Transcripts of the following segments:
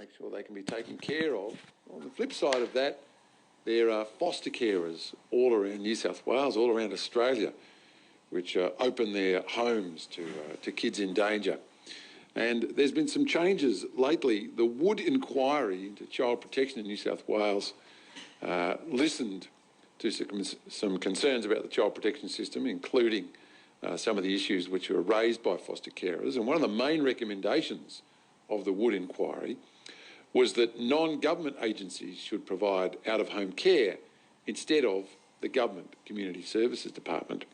make sure they can be taken care of. On the flip side of that, there are foster carers all around New South Wales, all around Australia, which open their homes to kids in danger. And there's been some changes lately. The Wood Inquiry into Child Protection in New South Wales listened to some concerns about the child protection system, including some of the issues which were raised by foster carers. And one of the main recommendations of the Wood Inquiry was that non-government agencies should provide out-of-home care instead of the government Community Services Department.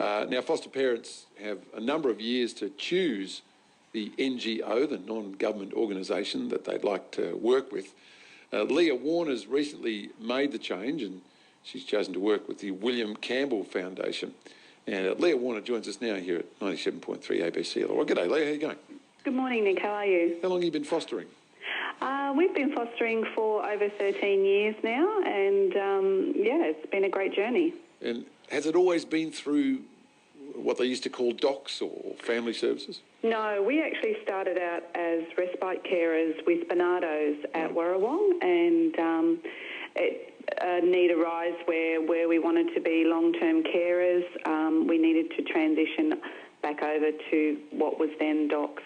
Now, foster parents have a number of years to choose the NGO, the non-government organisation that they'd like to work with. Leah Warner's recently made the change and she's chosen to work with the William Campbell Foundation. And Leah Warner joins us now here at 97.3 ABC Illawarra. G'day, Leah, how are you going? Good morning, Nick. How are you? How long have you been fostering? We've been fostering for over 13 years now, and yeah, it's been a great journey. And has it always been through what they used to call DOCS or family services? No, we actually started out as respite carers with Barnardo's at Warrawong, and a need arose where we wanted to be long-term carers. We needed to transition back over to what was then DOCS.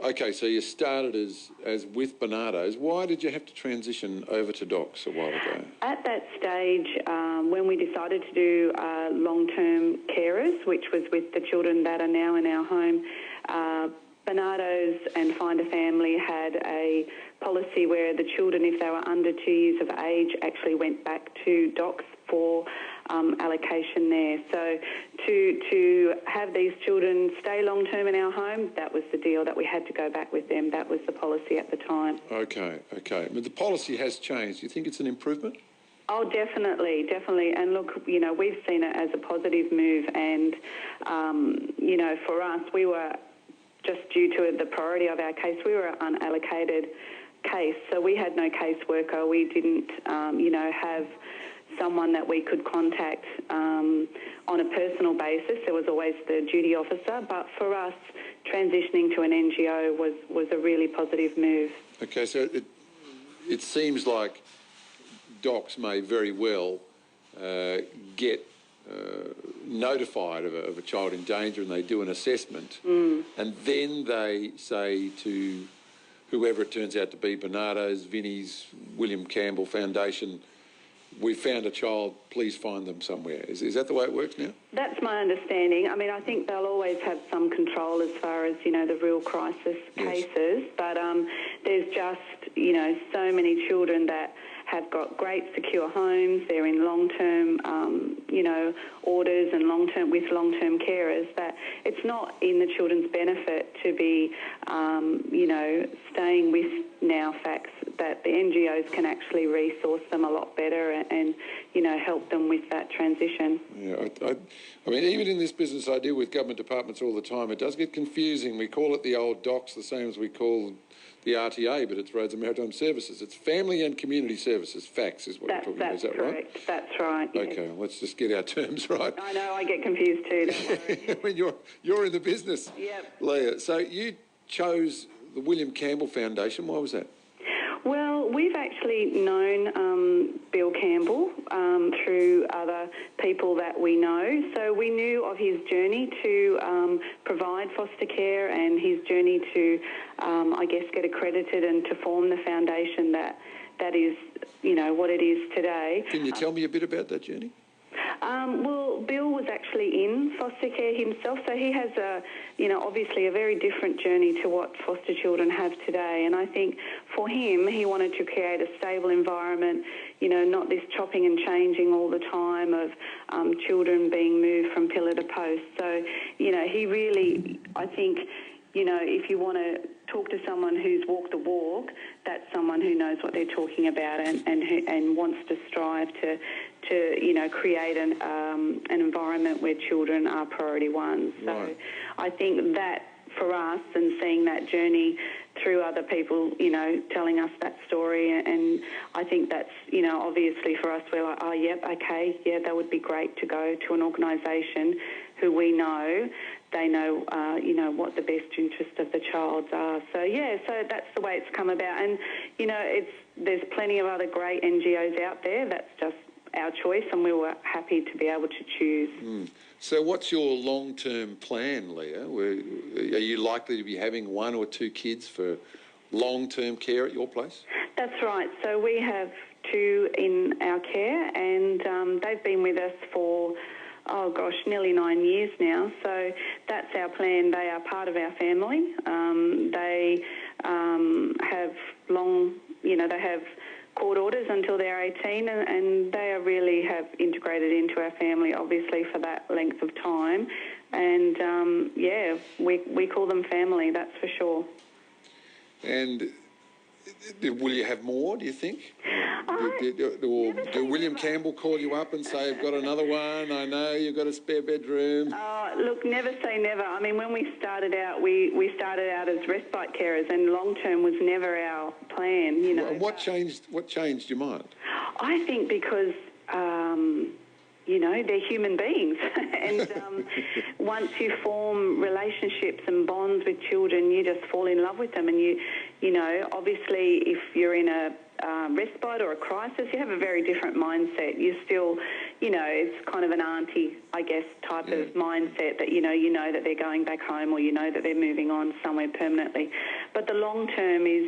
Okay, so you started as with Barnardo's. Why did you have to transition over to DOCS a while ago? At that stage, when we decided to do long-term carers, which was with the children that are now in our home, Barnardo's and Find a Family had a policy where the children, if they were under 2 years of age, actually went back to DOCS for allocation there. So to have these children stay long-term in our home, that was the deal, that we had to go back with them. That was the policy at the time. Okay. But the policy has changed. Do you think it's an improvement? Oh, definitely. And look, you know, we've seen it as a positive move, and, you know, for us, we were, just due to the priority of our case, we were an unallocated case, so we had no caseworker. We didn't, you know, have someone that we could contact on a personal basis. There was always the duty officer, but for us, transitioning to an NGO was a really positive move. Okay, so it seems like DOCS may very well get notified of a child in danger, and they do an assessment, and then they say to whoever it turns out to be, Barnardo's, Vinnie's, William Campbell Foundation, we found a child, please find them somewhere. Is that the way it works now? That's my understanding. I mean, I think they'll always have some control as far as, you know, the real crisis cases, but there's just, you know, so many children that have got great secure homes. They're in long-term, you know, orders and with long-term carers, that it's not in the children's benefit to be, you know, staying with now facts, that the NGOs can actually resource them a lot better and you know, help them with that transition. Yeah, I mean, even in this business I deal with government departments all the time, it does get confusing. We call it the old DOCS, the same as we call the RTA, but it's Roads and Maritime Services. It's Family and Community Services, FACS is what we're talking about. Is that correct. Right? That's right. Okay, well, let's just get our terms right. I know, I get confused too, don't worry. When you're in the business, yep. Leah. So you chose the William Campbell Foundation. Why was that? Well, we've actually known Bill Campbell through other people that we know. So we knew of his journey to provide foster care and his journey to, I guess, get accredited and to form the foundation that is, you know, what it is today. Can you tell me a bit about that journey? Well, Bill was actually in foster care himself, so he has obviously a very different journey to what foster children have today. And I think for him, he wanted to create a stable environment, you know, not this chopping and changing all the time of children being moved from pillar to post. So, you know, he really, I think, you know, if you want to talk to someone who's walked the walk, that's someone who knows what they're talking about and wants to strive to you know, create an environment where children are priority ones. So I think that for us, and seeing that journey through other people, you know, telling us that story, and I think that's, you know, obviously for us, we're like, oh, yep, okay, yeah, that would be great to go to an organisation who we know, they know, what the best interest of the child's are. So, so that's the way it's come about. And, there's plenty of other great NGOs out there. That's just our choice, and we were happy to be able to choose. So what's your long-term plan, Leah? Are you likely to be having 1 or 2 kids for long-term care at your place? That's right. So we have 2 in our care, and they've been with us for, nearly 9 years now. So that's our plan. They are part of our family. They have they have court orders until they're 18, and they really have integrated into our family, obviously, for that length of time. And, we call them family, that's for sure. And will you have more, do you think? Do William Campbell call you up and say, I've got another one, I know you've got a spare bedroom? Look, never say never. I mean, when we started out, we started out as respite carers, and long-term was never our plan, What changed your mind? I think because... they're human beings. And once you form relationships and bonds with children, you just fall in love with them. And obviously if you're in a respite or a crisis, you have a very different mindset. You still, it's kind of an auntie, I guess, type of mindset that, you know that they're going back home, or that they're moving on somewhere permanently. But the long term is,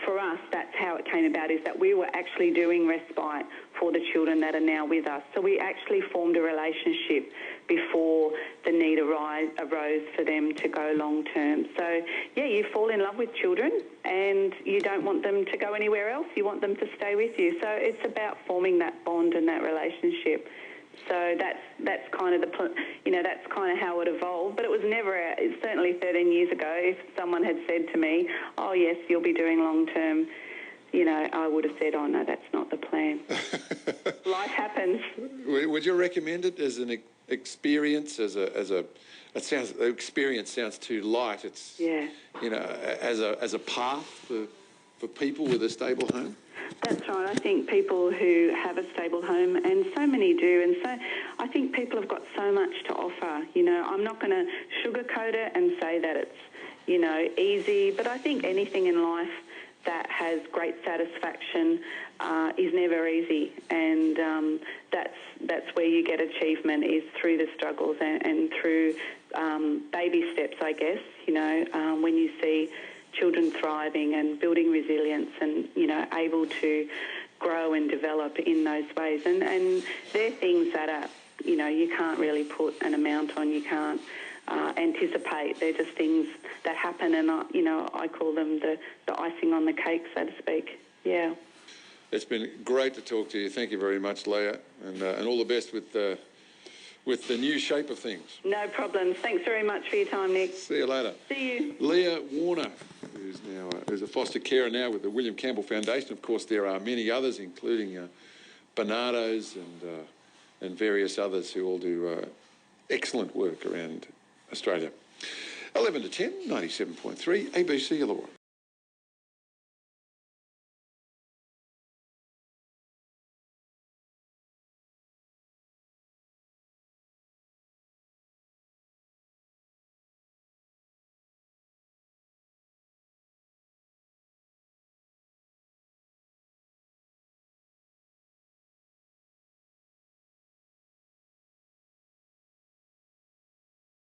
for us, that's how it came about, is that we were actually doing respite for the children that are now with us. So we actually formed a relationship before the need arose for them to go long term. So, you fall in love with children, and you don't want them to go anywhere else. You want them to stay with you. So it's about forming that bond and that relationship. So that's kind of that's kind of how it evolved. But it was never, certainly 13 years ago, if someone had said to me, oh yes, you'll be doing long term, I would have said, oh no, that's not the plan. Life happens. Would you recommend it as an experience, experience sounds too light. It's, as a path for people with a stable home? That's right. I think people who have a stable home, and so many do, and so I think people have got so much to offer. I'm not going to sugarcoat it and say that it's, easy, but I think anything in life that has great satisfaction is never easy, and that's where you get achievement, is through the struggles and through baby steps, I guess. When you see children thriving and building resilience and able to grow and develop in those ways, and they're things that are you can't really put an amount on. You can't anticipate. They're just things that happen, and I call them the icing on the cake, so to speak. Yeah. It's been great to talk to you. Thank you very much, Leah, and all the best with the new shape of things. No problems. Thanks very much for your time, Nick. See you later. See you. Leah Warner, who's a foster carer now with the William Campbell Foundation. Of course, there are many others, including Bernardo's and various others who all do excellent work around Australia. 11 to 10, 97.3, ABC Illawarra.